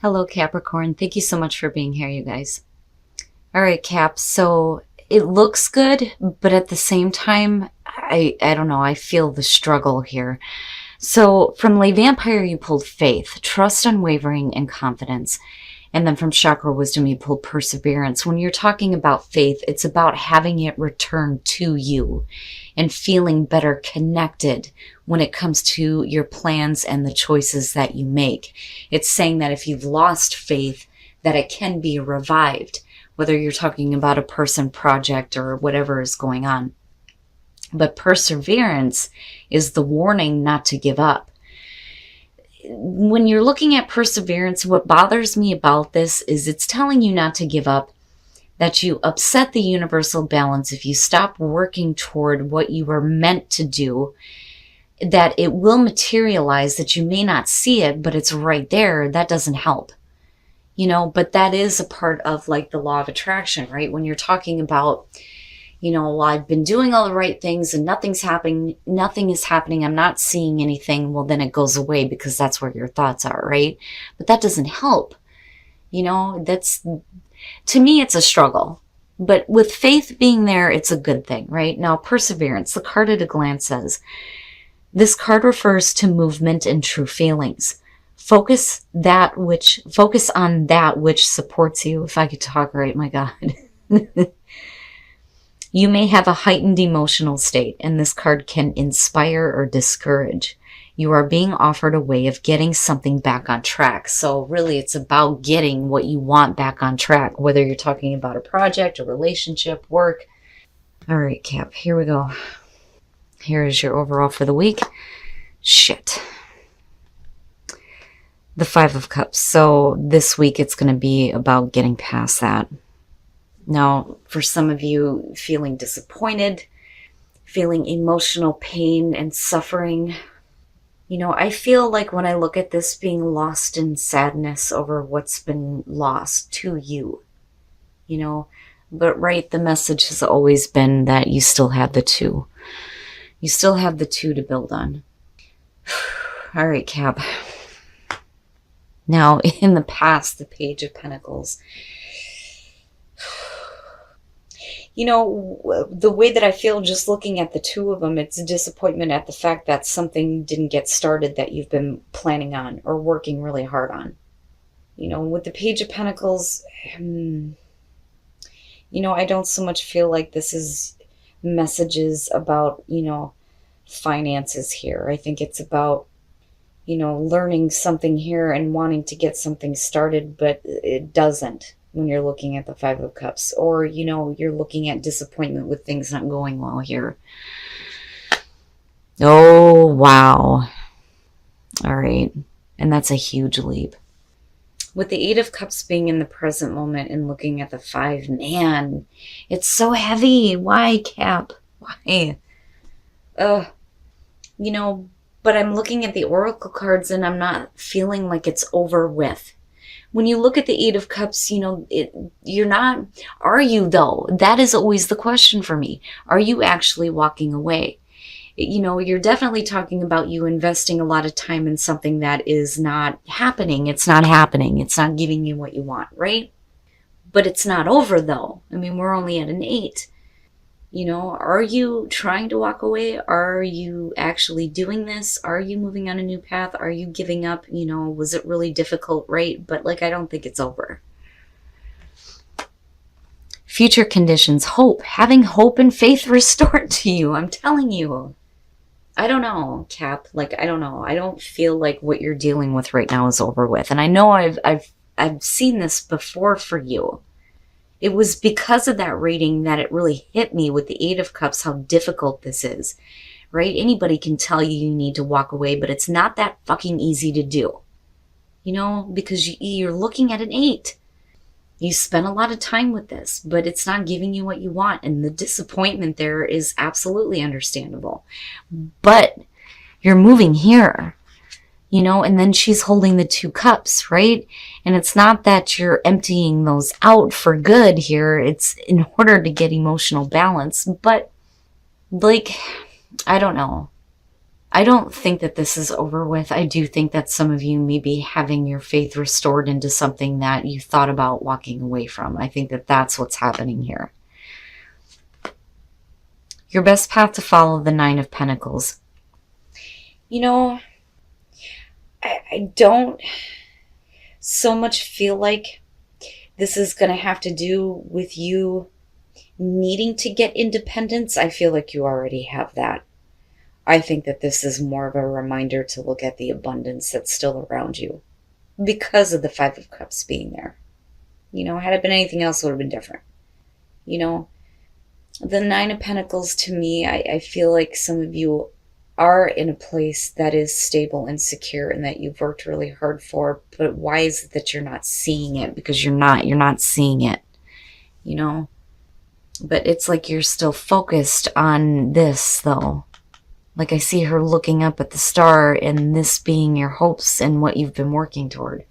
Hello, Capricorn. Thank you so much for being here, you guys. All right, Cap. So it looks good, but at the same time, I don't know. I feel the struggle here. So from Lay Vampire, you pulled faith, trust, unwavering, and confidence. And then from Chakra Wisdom, you pulled perseverance. When you're talking about faith, it's about having it return to you and feeling better connected when it comes to your plans and the choices that you make. It's saying that if you've lost faith, that it can be revived, whether you're talking about a person, project, or whatever is going on. But perseverance is the warning not to give up. When you're looking at perseverance, what bothers me about this is it's telling you not to give up, that you upset the universal balance if you stop working toward what you were meant to do, that it will materialize, that you may not see it, but it's right there. That doesn't help. But that is a part of like the law of attraction, right? When you're talking about, well, I've been doing all the right things and nothing is happening, I'm not seeing anything, well, then it goes away because that's where your thoughts are, right? But that doesn't help. To me, it's a struggle. But with faith being there, it's a good thing, right? Now, perseverance, the card at a glance says, this card refers to movement and true feelings. Focus on that which supports you. If I could talk right, my God. You may have a heightened emotional state, and this card can inspire or discourage. You are being offered a way of getting something back on track. So really, it's about getting what you want back on track, whether you're talking about a project, a relationship, work. All right, Cap, here we go. Here is your overall for the week. Shit. The Five of Cups. So this week, it's going to be about getting past that. Now, for some of you, feeling disappointed, feeling emotional pain and suffering, I feel like when I look at this, being lost in sadness over what's been lost to you, but right, the message has always been that you still have the two. You still have the two to build on. All right, Cap. Now, in the past, the Page of Pentacles, the way that I feel just looking at the two of them, it's a disappointment at the fact that something didn't get started that you've been planning on or working really hard on. With the Page of Pentacles, I don't so much feel like this is messages about, finances here. I think it's about, learning something here and wanting to get something started, but it doesn't. When you're looking at the Five of Cups, or, you're looking at disappointment with things not going well here. Oh, wow. All right. And that's a huge leap. With the Eight of Cups being in the present moment and looking at the Five, man, it's so heavy. Why, Cap? Why? But I'm looking at the Oracle cards and I'm not feeling like it's over with. When you look at the Eight of Cups, you're not, are you though? That is always the question for me. Are you actually walking away? You're definitely talking about you investing a lot of time in something that is not happening. It's not happening. It's not giving you what you want, right? But it's not over though. We're only at an 8. Are you trying to walk away? Are you actually doing this? Are you moving on a new path? Are you giving up? Was it really difficult? Right? But I don't think it's over. Future conditions, hope, having hope and faith restored to you. I'm telling you. I don't know, Cap. I don't know. I don't feel like what you're dealing with right now is over with. And I know I've seen this before for you. It was because of that reading that it really hit me with the Eight of Cups how difficult this is, right? Anybody can tell you need to walk away, but it's not that fucking easy to do, because you're looking at an 8. You spent a lot of time with this, but it's not giving you what you want. And the disappointment there is absolutely understandable. But you're moving here. And then she's holding the 2 cups, right? And it's not that you're emptying those out for good here. It's in order to get emotional balance. But, I don't know. I don't think that this is over with. I do think that some of you may be having your faith restored into something that you thought about walking away from. I think that that's what's happening here. Your best path to follow, the Nine of Pentacles. You know, I don't so much feel like this is going to have to do with you needing to get independence. I feel like you already have that. I think that this is more of a reminder to look at the abundance that's still around you because of the Five of Cups being there. You know, had it been anything else, it would have been different. You know, the Nine of Pentacles, to me, I feel like some of you are in a place that is stable and secure and that you've worked really hard for, but why is it that you're not seeing it? Because you're not seeing it, you know? But it's like you're still focused on this, though. Like I see her looking up at the star and this being your hopes and what you've been working toward.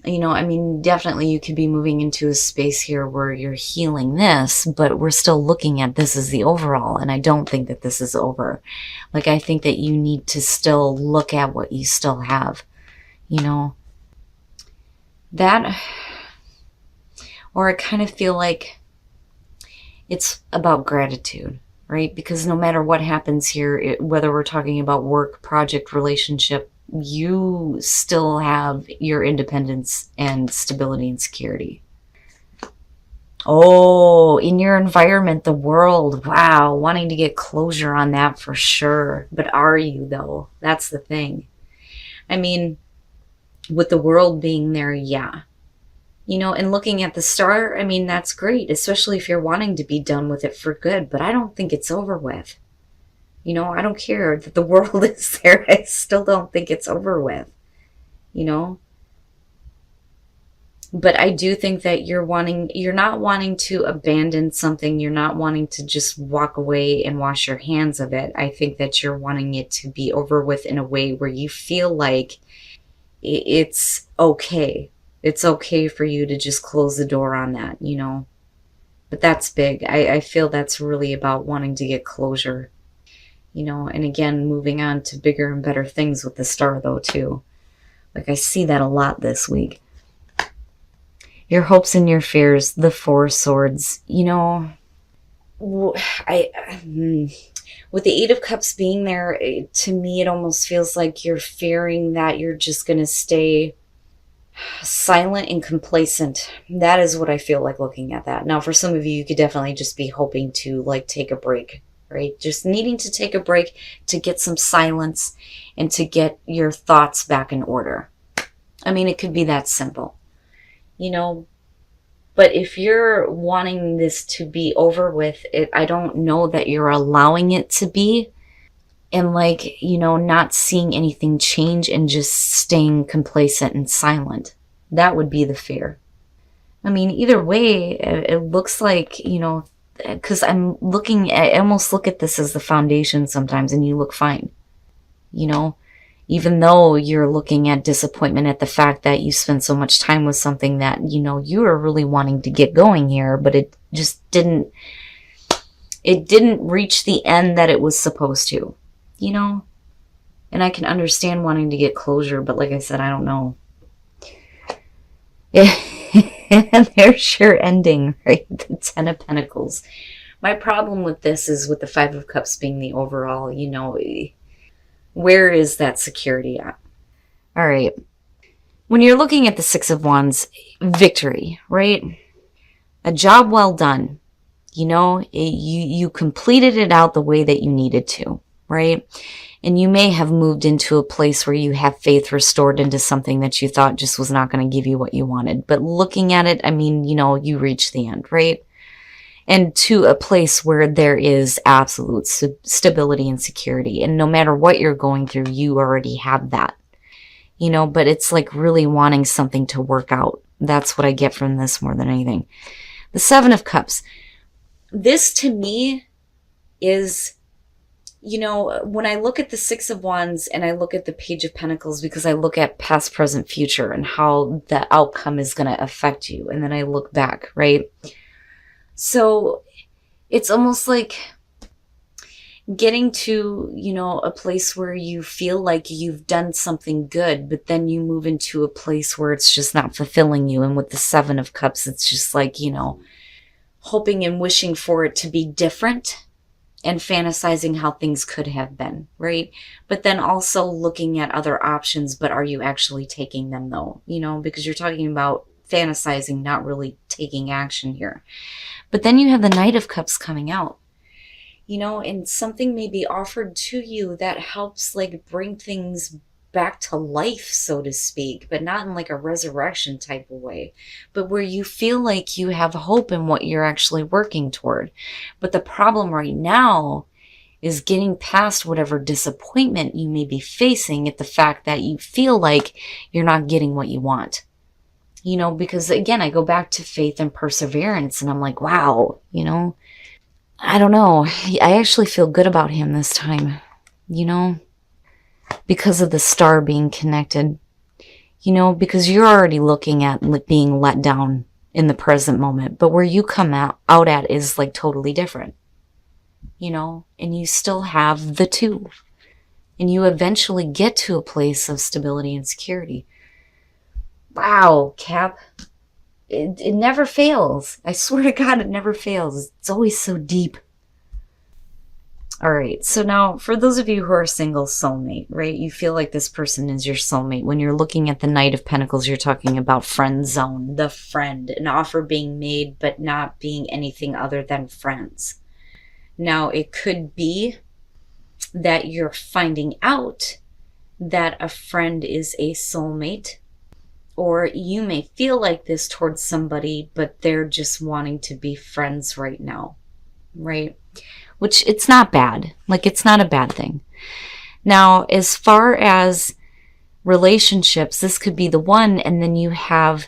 You know, I mean, definitely you could be moving into a space here where you're healing this, but we're still looking at this as the overall, and I don't think that this is over. Like, I think that you need to still look at what you still have, you know. That, or I kind of feel like it's about gratitude, right? Because no matter what happens here, whether we're talking about work, project, relationship, you still have your independence and stability and security. Oh, in your environment, the world, wow, wanting to get closure on that for sure. But are you, though? That's the thing. I mean, with the world being there, yeah. You know, and looking at the star, I mean, that's great, especially if you're wanting to be done with it for good, but I don't think it's over with. You know, I don't care that the world is there. I still don't think it's over with, you know. But I do think that you're not wanting to abandon something. You're not wanting to just walk away and wash your hands of it. I think that you're wanting it to be over with in a way where you feel like it's okay. It's okay for you to just close the door on that, you know. But that's big. I feel that's really about wanting to get closure. You know, and again, moving on to bigger and better things with the star, though, too. Like, I see that a lot this week. Your hopes and your fears, the Four of Swords. You know, with the Eight of Cups being there, to me, it almost feels like you're fearing that you're just going to stay silent and complacent. That is what I feel like looking at that. Now, for some of you, you could definitely just be hoping to, like, take a break. Right? Just needing to take a break to get some silence and to get your thoughts back in order. I mean, it could be that simple, you know, but if you're wanting this to be over with, I don't know that you're allowing it to be, and like, you know, not seeing anything change and just staying complacent and silent. That would be the fear. I mean, either way, it looks like, you know, because I almost look at this as the foundation sometimes, and you look fine, you know, even though you're looking at disappointment at the fact that you spent so much time with something that, you know, you were really wanting to get going here, but it just didn't reach the end that it was supposed to, you know. And I can understand wanting to get closure, but like I said, I don't know. Yeah. And there's your ending, right? The Ten of Pentacles. My problem with this is with the Five of Cups being the overall, you know, where is that security at? All right. When you're looking at the Six of Wands, victory, right? A job well done. You know, you completed it out the way that you needed to, right? And you may have moved into a place where you have faith restored into something that you thought just was not going to give you what you wanted. But looking at it, I mean, you know, you reach the end, right? And to a place where there is absolute stability and security. And no matter what you're going through, you already have that, you know, but it's like really wanting something to work out. That's what I get from this more than anything. The Seven of Cups. This to me is, you know, when I look at the Six of Wands and I look at the Page of Pentacles, because I look at past, present, future and how the outcome is going to affect you. And then I look back, right? So it's almost like getting to, a place where you feel like you've done something good, but then you move into a place where it's just not fulfilling you. And with the Seven of Cups, it's just like, hoping and wishing for it to be different and fantasizing how things could have been, right? But then also looking at other options, but are you actually taking them though? Because you're talking about fantasizing, not really taking action here. But then you have the Knight of Cups coming out, and something may be offered to you that helps like bring things back to life, so to speak, but not in like a resurrection type of way, but where you feel like you have hope in what you're actually working toward. But the problem right now is getting past whatever disappointment you may be facing at the fact that you feel like you're not getting what you want. Because again, I go back to faith and perseverance, and I'm like, wow, I don't know. I actually feel good about him this time, because of the star being connected, because you're already looking at being let down in the present moment, but where you come out at is like totally different, and you still have the two, and you eventually get to a place of stability and security. Wow, Cap. It never fails. I swear to God, it never fails. It's always so deep. All right. So now for those of you who are single, soulmate, right? You feel like this person is your soulmate. When you're looking at the Knight of Pentacles, you're talking about friend zone, the friend, an offer being made, but not being anything other than friends. Now it could be that you're finding out that a friend is a soulmate, or you may feel like this towards somebody, but they're just wanting to be friends right now, right? Which it's not bad. Like, it's not a bad thing. Now, as far as relationships, this could be the one, and then you have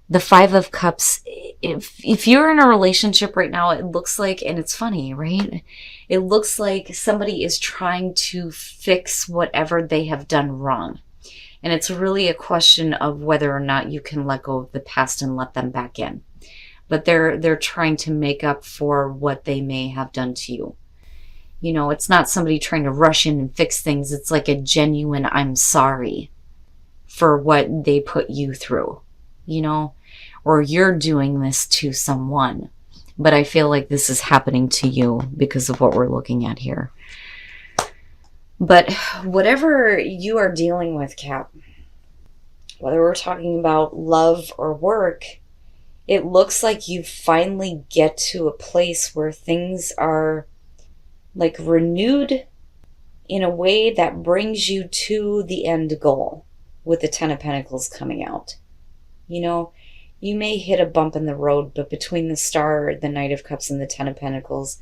the Five of Cups. If you're in a relationship right now, it looks like, and it's funny, right? It looks like somebody is trying to fix whatever they have done wrong. And it's really a question of whether or not you can let go of the past and let them back in. But they're trying to make up for what they may have done to you. It's not somebody trying to rush in and fix things. It's like a genuine, I'm sorry for what they put you through, or you're doing this to someone. But I feel like this is happening to you because of what we're looking at here. But whatever you are dealing with, Cap, whether we're talking about love or work, it looks like you finally get to a place where things are like renewed in a way that brings you to the end goal, with the Ten of Pentacles coming out. You may hit a bump in the road, but between the Star, the Knight of Cups, and the Ten of Pentacles,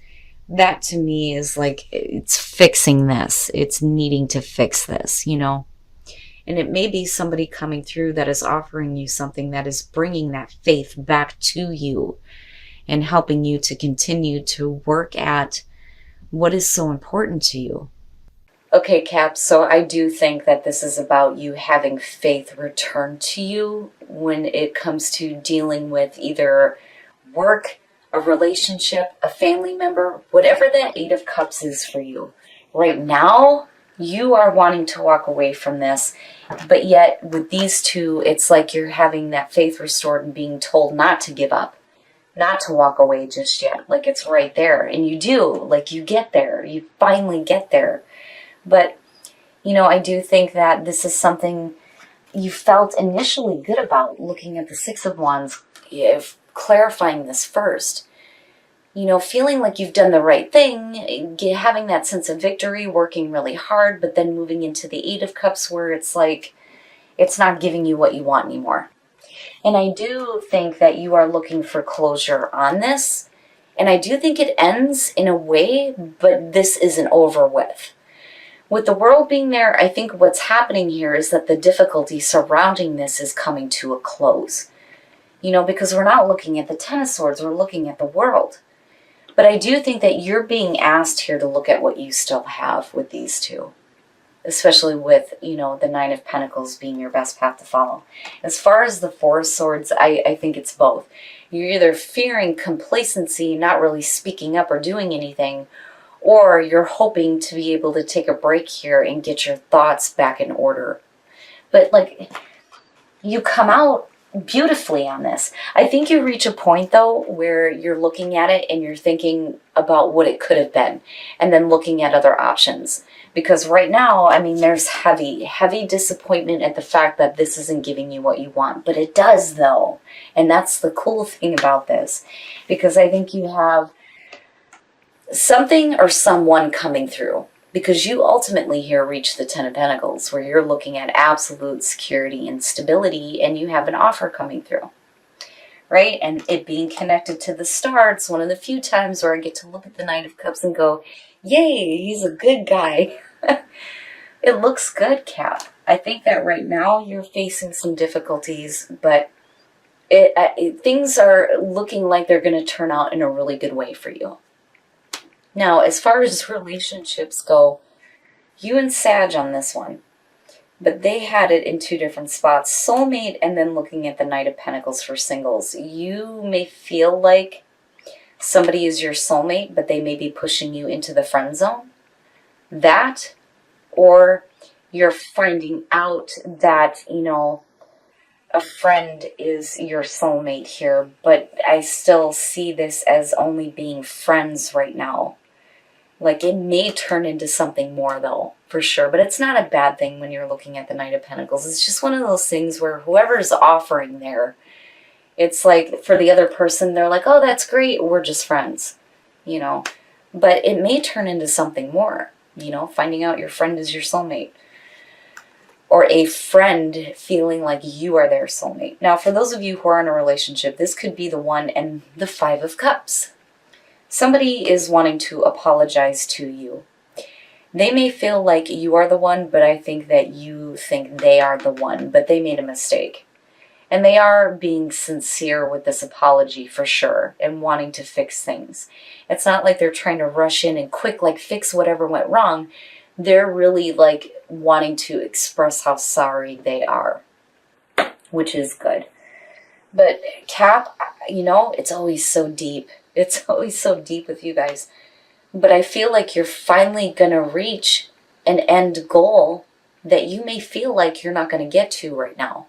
that to me is like, it's fixing this. It's needing to fix this, And it may be somebody coming through that is offering you something that is bringing that faith back to you and helping you to continue to work at what is so important to you. Okay, Cap, so I do think that this is about you having faith return to you when it comes to dealing with either work, a relationship, a family member, whatever that Eight of Cups is for you. Right now, you are wanting to walk away from this, but yet with these two, it's like you're having that faith restored and being told not to give up, not to walk away just yet. Like, it's right there, and you do. Like, you get there. You finally get there. But, I do think that this is something you felt initially good about, looking at the Six of Wands, clarifying this first. Feeling like you've done the right thing, having that sense of victory, working really hard, but then moving into the Eight of Cups where it's like, it's not giving you what you want anymore. And I do think that you are looking for closure on this. And I do think it ends in a way, but this isn't over with. With the World being there, I think what's happening here is that the difficulty surrounding this is coming to a close. Because we're not looking at the Ten of Swords, we're looking at the World. But I do think that you're being asked here to look at what you still have with these two. Especially with, the Nine of Pentacles being your best path to follow. As far as the Four of Swords, I think it's both. You're either fearing complacency, not really speaking up or doing anything, or you're hoping to be able to take a break here and get your thoughts back in order. But like, you come out beautifully on this. I think you reach a point though where you're looking at it and you're thinking about what it could have been and then looking at other options. Because right now, I mean, there's heavy disappointment at the fact that this isn't giving you what you want. But it does though. And that's the cool thing about this. Because I think you have something or someone coming through. Because you ultimately here reach the Ten of Pentacles, where you're looking at absolute security and stability, and you have an offer coming through, right? And it being connected to the star, it's one of the few times where I get to look at the Knight of Cups and go, yay, he's a good guy. It looks good, Cap. I think that right now you're facing some difficulties, but things are looking like they're going to turn out in a really good way for you. Now, as far as relationships go, you and Sag on this one, but they had it in two different spots. Soulmate and then looking at the Knight of Pentacles for singles. You may feel like somebody is your soulmate, but they may be pushing you into the friend zone. That, or you're finding out that, you know, a friend is your soulmate here, but I still see this as only being friends right now. Like, it may turn into something more, though, for sure. But it's not a bad thing when you're looking at the Knight of Pentacles. It's just one of those things where whoever's offering there, it's like, for the other person, they're like, oh, that's great, we're just friends, you know. But it may turn into something more, you know, finding out your friend is your soulmate. Or a friend feeling like you are their soulmate. Now, for those of you who are in a relationship, this could be the one and the Five of Cups. Somebody is wanting to apologize to you. They may feel like you are the one, but I think that you think they are the one, but they made a mistake. And they are being sincere with this apology for sure and wanting to fix things. It's not like they're trying to rush in and quick, like, fix whatever went wrong. They're really, like, wanting to express how sorry they are, which is good. But Cap, you know, it's always so deep. It's always so deep with you guys. But I feel like you're finally going to reach an end goal that you may feel like you're not going to get to right now.